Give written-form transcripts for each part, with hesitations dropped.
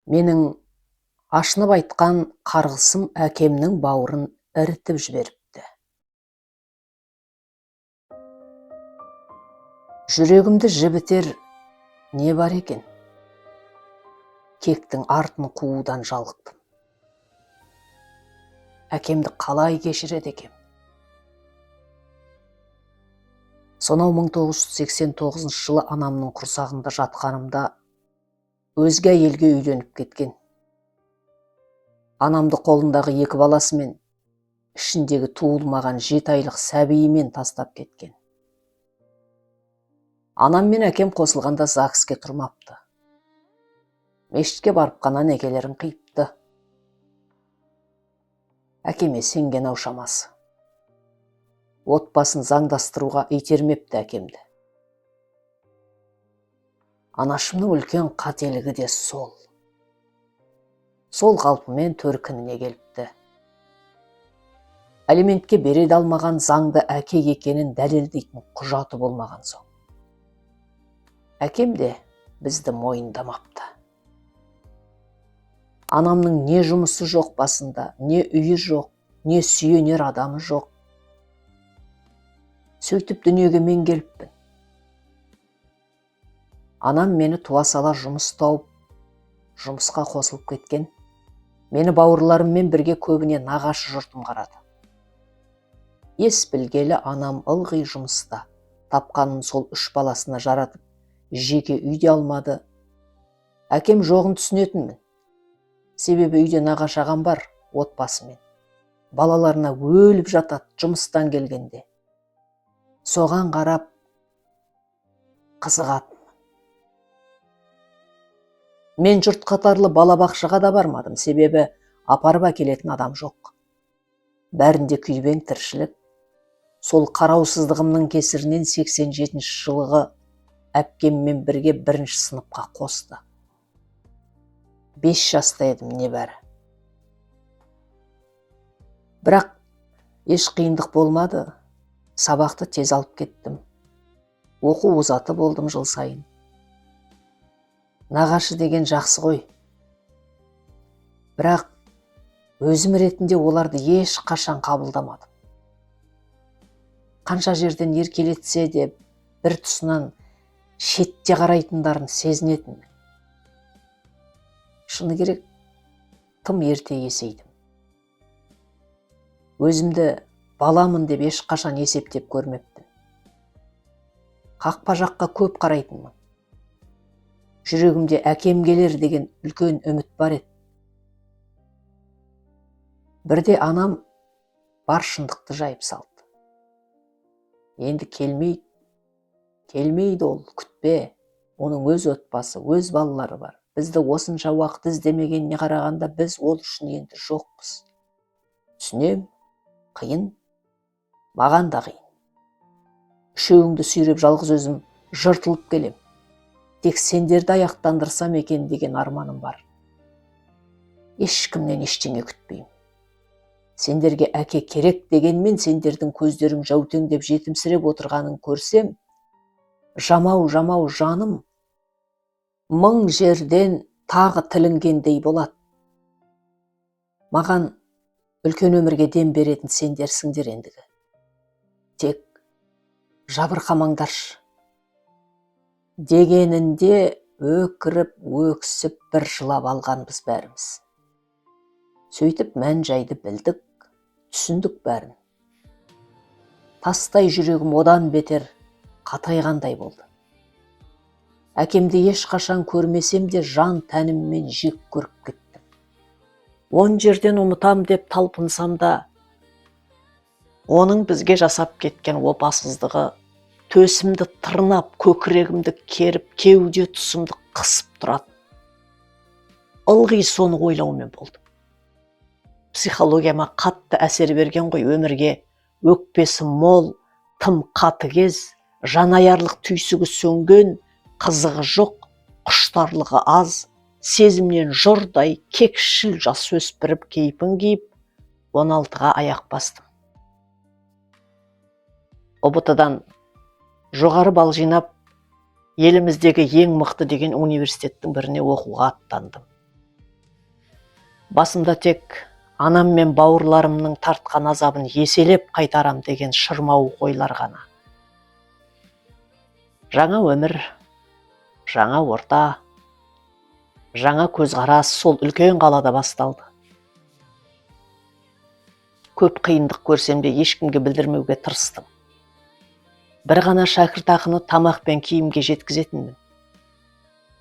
Менің ашынып айтқан қарғысым әкемнің бауырын ірітіп жіберіпті. Жүрегімді жібітер не бар екен? Кектің артын қуудан жалықтым. Әкемді қалай кешіреді екем? Сонау 1989 жылы анамның құрсағында жатқанымда өзге әйелге үйленіп кеткен. Анамды қолындағы 2 баласымен, ішіндегі туылмаған 7 айлық сәбиімен тастап кеткен. Анам мен әкем қосылғанда ЗАГСке тұрмапты. Мешітке барып қана некелерін қиыпты. Әкеме сенген-ау шамасы. Отбасын заңдастыруға итермепті әкемді. Анашымның үлкен қателігі де сол. Сол қалпымен төркініне келіпті. Алиментке бере алмаған заңды әке екенін дәлелдейтін құжаты болмаған соң. Әкем де бізді мойындамапты. Анамның не жұмысы жоқ басында, не үйі жоқ, не сүйенер адамы жоқ. Сөйтіп дүниеге мен келіппін. Анам мені туа сала жұмыс тауып, жұмысқа қосылып кеткен. Мені бауырларыммен бірге көбіне нағашы жұртым қарады. Ес білгелі анам ылғи жұмыста. Тапқанын сол 3 баласына жаратып, жеке үйде алмады. Әкем жоғын түсінетінмін. Себебі үйде нағашы ағам бар, отбасымен. Балаларына өліп жатады жұмыстан келгенде. Соған қарап қызығатын. Мен жұрт қатарлы балабақшаға да бармадым, себебі апарып әкелетін адам жоқ. Бәрінде күйбең тіршілік. Сол қараусыздығымның кесірінен 87 жылғы әпкеммен бірге 1 сыныпқа қосты. 5 жаста едім небәрі. Бірақ еш қиындық болмады. Сабақты тез алып кеттім. Оқу озаты болдым жыл сайын. Нағашы деген жақсы ғой. Бірақ өзім ретінде оларды еш қашан қабылдамадым. Қанша жерден еркелетсе де бір тұсынан шетте қарайтындарын сезінетін. Шыны керек, тым ерте есейдім. Өзімді баламын деп ешқашан есептеп көрмеппін. Қақпа жаққа көп қарайтынмын. Жүрегімде әкем келер деген үлкен үміт бар еді. Бірде анам бар шындықты жайып салды. Енді келмейді ол, күтпе. Оның өз отбасы, өз балалары бар. Бізді осынша уақыт іздемегеніне қарағанда біз ол үшін енді жоқпыз. Түсінем, қиын, маған да қиын. Үшеуіңді сүйреп жалғыз өзім жыртылып келем. Тек сендерді аяқтандырсам екен деген арманым бар. Ешкімнен ештеңе күтпеймін. Сендерге әке керек дегенмен сендердің көздерің жәутеңдеп жетімсіреп отырғанын көрсем, жамау жаным, 1000 жерден тағы тілінгендей болады. Маған үлкен өмірге дем беретін сендерсіңдер ендігі. Тек жабырқамаңдаршы. Дегенінде өкіріп, өксіп бір жылап алғанбыз бәріміз. Сөйтіп мән жайды білдік, түсіндік бәрін. Тастай жүрегім одан бетер қатайғандай болды. Әкемді ешқашан көрмесем де жан тәніммен жек көріп кеттім. 10 жерден ұмытам деп талпынсам да, оның бізге жасап кеткен опасыздығы төсімді тырнап, көкірегімді керіп, кеуде тұсымды қысып тұрады. Ылғи соны ойлаумен болдым. Психологияма қатты әсер берген ғой, өмірге өкпесі мол, тым қатыгез, жанаярлық түйсігі сөнген, қызығы жоқ, құштарлығы аз, сезімнен жұрдай, кекшіл жасөспіріп кейпін киіп, 16-ға аяқ бастым. ұбт-дан жоғары бал жинап, еліміздегі ең мықты деген университеттің біріне оқуға аттандым. Басымда тек анам мен бауырларымның тартқан азабын еселеп қайтарам деген шырмауық ойлар ғана. Жаңа өмір, жаңа орта, жаңа көзқарас сол үлкен қалада басталды. Көп қиындық көрсем де ешкімге білдірмеуге тырыстым. Бір ғана шәкіртақыны тамақ пен киімге жеткізетінмін.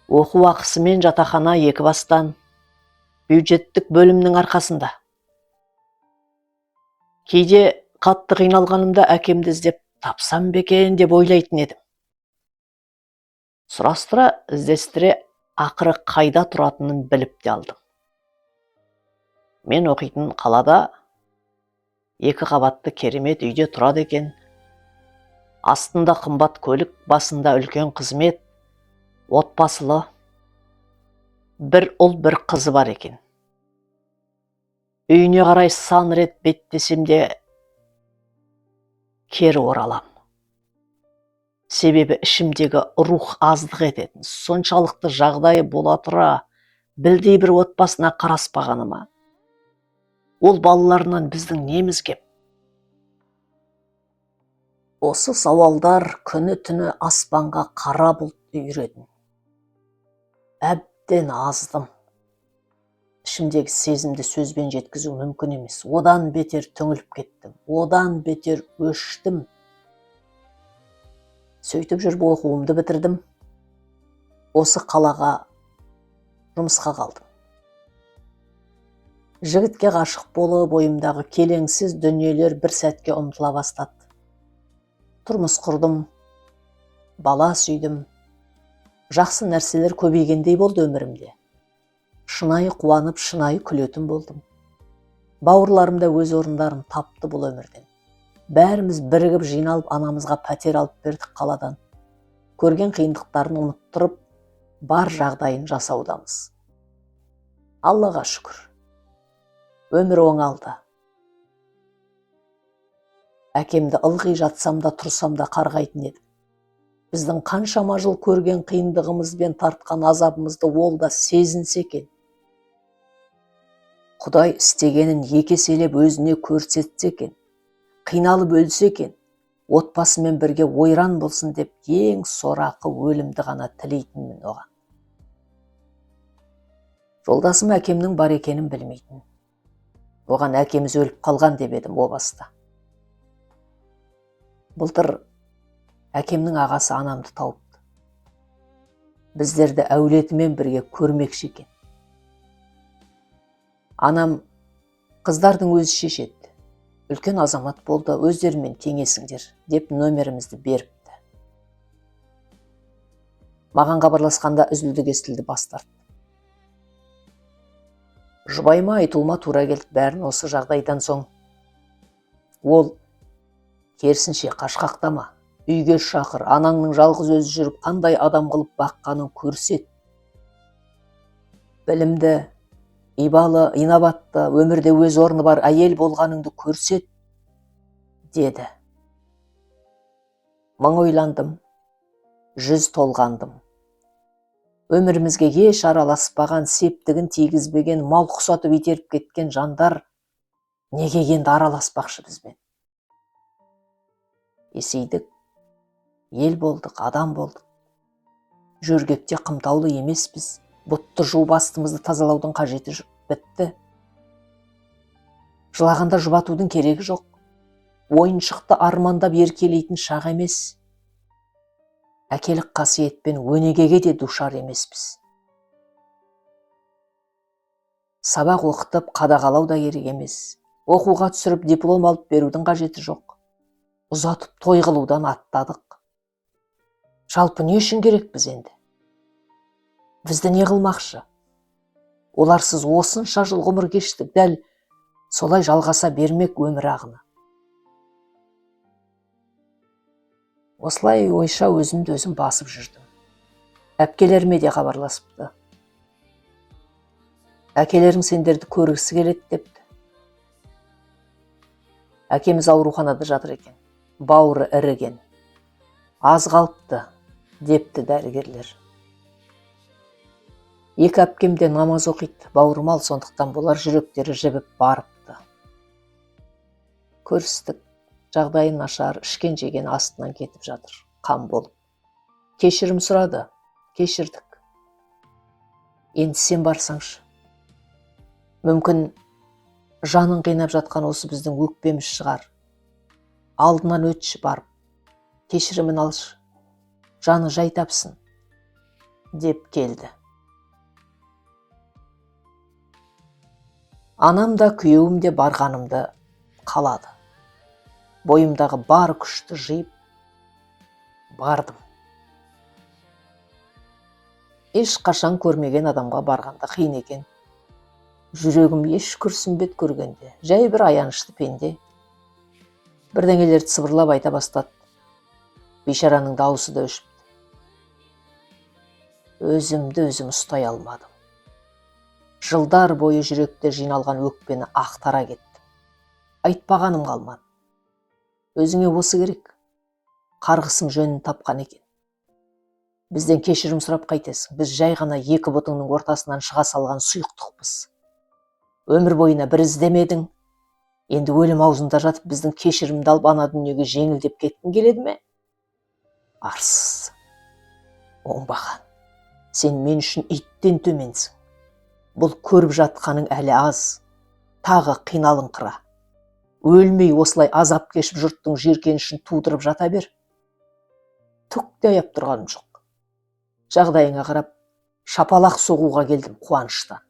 Оқу ақысы мен жатақхана екі бастан, бюджеттік бөлімнің арқасында. Кейде қатты қиналғанымда әкемді іздеп тапсам ба екен деп ойлайтын едім. Сұрастыра, іздестіре, ақыры қайда тұратынын біліп те алдым. Мен оқитын қалада 2 қабатты керемет үйде тұрады екен. Астында қымбат көлік, басында үлкен қызмет, отбасылы. Бір ұл, бір қызы бар екен. Үйіне қарай сан рет беттесем де кері оралам. Себебі ішімдегі рух аздық ететін, соншалықты жағдайы бола тұра, білдей бір отбасына қараспағаныма. Ол балаларынан біздің неміз кеп? Осы сауалдар күні түні аспанға қара бұлт үйіретін. Әбден аздым. Ішімдегі сезімді сөзбен жеткізу мүмкін емес. Одан бетер түңіліп кеттім. Одан бетер өштім. Сөйтіп жүріп оқуымды бітірдім. Осы қалаға жұмысқа қалдым. Жігітке ғашық болып, бойымдағы келеңсіз дүниелер бір сәтке ұмытыла бастады. Тұрмыс құрдым, бала сүйдім. Жақсы нәрселер көбейгендей болды өмірімде. Шынайы қуанып, шынайы күлетін болдым. Бауырларым да өз орындарын тапты бұл өмірден. Бәріміз бірігіп жиналып анамызға пәтер алып бердік қаладан. Көрген қиындықтарын ұмыттырып, бар жағдайын жасаудамыз. Аллаға шүкір. Өмір оңалды. Әкемді ылғи жатсам да тұрсам да қарғайтын едім. Біздің қаншама жыл көрген қиындығымызбен тартқан азабымызды ол да сезінсе екен. Құдай істегенін екі еселеп өзіне көрсетсе екен. Қиналып өлсе екен, отбасымен бірге ойран болсын деп ең сорақы өлімді ғана тілейтінмін оған. Жолдасым әкемнің бар екенін білмейтін. Оған әкеміз өліп қалған деп едім о баста. Былтыр әкемнің ағасы анамды тауыпты. Біздерді әулетімен бірге көрмекші екен. Анам қыздардың өзі шешеді. Үлкен азамат болды, өздерімен теңесіңдер деп нөмірімізді беріпті. Маған хабарласқанда үзілді-кесілді бас тартты. Жұбайыма айтуыма тура келді бәрін осы жағдайдан соң. Ол керісінше қашқақтама, үйге шақыр, анаңның жалғыз өзі жүріп қандай адам қылып баққанын көрсет. Білімді, ибалы, инабатты, өмірде өз орны бар әйел болғаныңды көрсет, деді. Мың ойландым, 100 толғандым. Өмірімізге еш араласпаған, септігін тигізбеген, мал құсатып итеріп кеткен жандар неге енді араласпақшы бізбен? Есейдік, ел болдық, адам болдық. Жөргекте қымтаулы емеспіз. Бұтты жуып астымызды тазалаудың қажеті жоқ. Бітті. Жылағанда жұбатудың керегі жоқ. Ойыншықты армандап еркелейтін шақ емес. Әкелік қасиетпен өнегеге де душар емеспіз. Сабақ оқытып қадағалау да керек емес. Оқуға түсіріп диплом алып берудің қажеті жоқ. Ұзатып той қылудан аттадық. Жалпы не үшін керек біз енді? Бізді не қылмақшы? Оларсыз осынша жыл ғұмыр кештік, дәл солай жалғаса бермек өмір ағыны. Осылай ойша өзімді өзім басып жүрдім. Әпкелеріме де хабарласыпты. Әкелерің сендерді көргісі келеді депті. Әкеміз ауруханада жатыр екен. Бауыры іріген. Аз қалыпты, депті дәрігерлер. Екі әпкем де намаз оқиды, бауырым ал, сондықтан болар жүректері жібіп барыпты. Көрістік, жағдайы нашар, ішкен жеген астынан кетіп жатыр, қан болып. Кешірім сұрады, кешірдік. Енді сен барсаңшы. Мүмкін жанын қинап жатқан осы біздің өкпеміз шығар. Алдынан өтші барып, кешірімін алшы, жаны жай тапсын, деп келді. Анам да күйеуім де барғанымды қалады. Бойымдағы бар күшті жиып бардым. Ешқашан көрмеген адамға барғанда қиын екен. Жүрегім еш күрсінбеді көргенде, жай бір аянышты пенде. Бірдеңелерді сыбырлап айта бастады. Бейшараның дауысы да өшіпті. Өзімді өзім ұстай алмадым. Жылдар бойы жүректе жиналған өкпені ақтара кеттім. Айтпағаным қалмады. Өзіңе осы керек. Қарғысың жөнін тапқан екен. Бізден кешірім сұрап қайтесің. Біз жай ғана екі бұтыңның ортасынан шыға салған сұйықтықпыз. Өмір бойына бір іздемедің. Енді өлім аузында жатып біздің кешірімді алып ана дүниеге жеңілдеп кеткің келеді ме? Арсыз. Оңбаған. Сен мен үшін иттен төменсің. Бұл көріп жатқаның әлі аз. Тағы қиналыңқыра. Өлмей осылай азап кешіп жұрттың жиіркенішін тудырып жата бер. Түк те аяп тұрғаным жоқ. Жағдайыңа қарап, шапалақ соғуға келдім қуаныштан.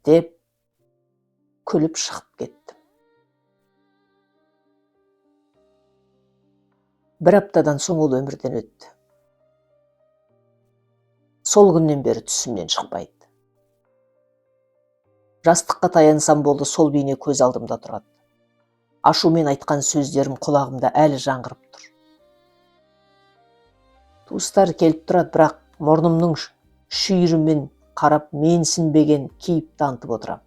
Деп күліп шығып кеттім. Бір аптадан соң ол өмірден өтті. Сол күннен бері түсімнен шықпайды. Жастыққа таянсам болды, сол бейне көз алдымда тұрады. Ашумен айтқан сөздерім құлағымда әлі жаңғырып тұр. Туыстар келіп тұрады, бірақ мұрнымның шүйірімен қарап менсінбеген кейіп танытып отырам.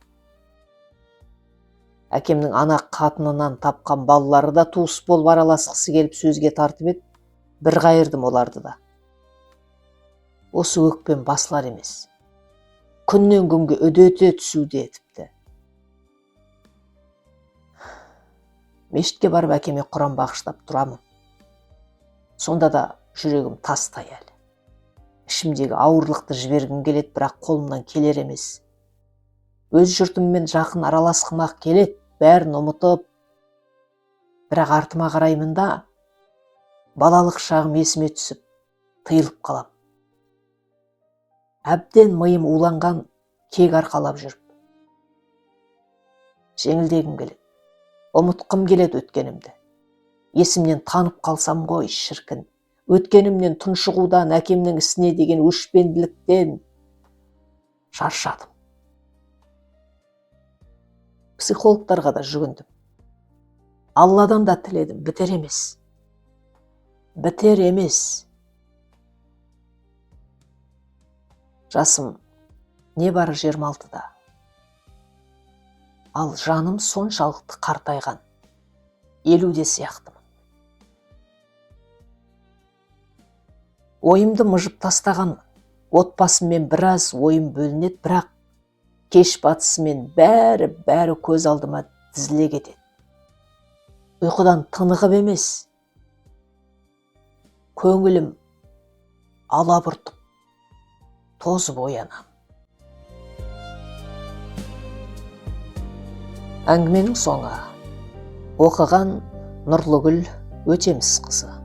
Әкемнің ана қатынынан тапқан балалары да туыс болып араласқысы келіп сөзге тартып еді, бір қайырдым оларды да. Осы өкпем басылар емес. Күннен күнге үдете түсуде етіпті. Мешітке барып әкеме Құран бағыштап тұрамын. Сонда да жүрегім тастай әлі. Ішімдегі ауырлықты жібергім келеді, бірақ қолымнан келер емес. Өз жұртыммен жақын араласқымақ келеді, бәрін ұмытып. Бірақ артыма қараймын да, балалық шағым есіме түсіп, тыйылып қалам. Әбден миым уланған, кек арқалап жүріп. Жеңілдегім келеді. Ұмытқым келеді өткенімді. Есімнен танып қалсам ғой, шіркін. Өткенімнен тұншығудан, әкемнің ісіне деген өшпенділіктен шаршадым. Психологтарға да жүгіндім. Алладан да тіледім, бітер емес. Бітер емес. Жасым небары 26-да. Ал жаным соншалықты қартайған. 50-де сияқтымын. Ойымды мұжып тастағанмын. Отбасыммен біраз ойым бөлінеді, бірақ кеш батысымен бәрі көз алдыма тізіле кетеді. Ұйқыдан тынығып емес. Көңілім алабұртып, тозып оянам. Әңгіменің соңы. Оқыған Нұрлыгүл Өтемісқызы.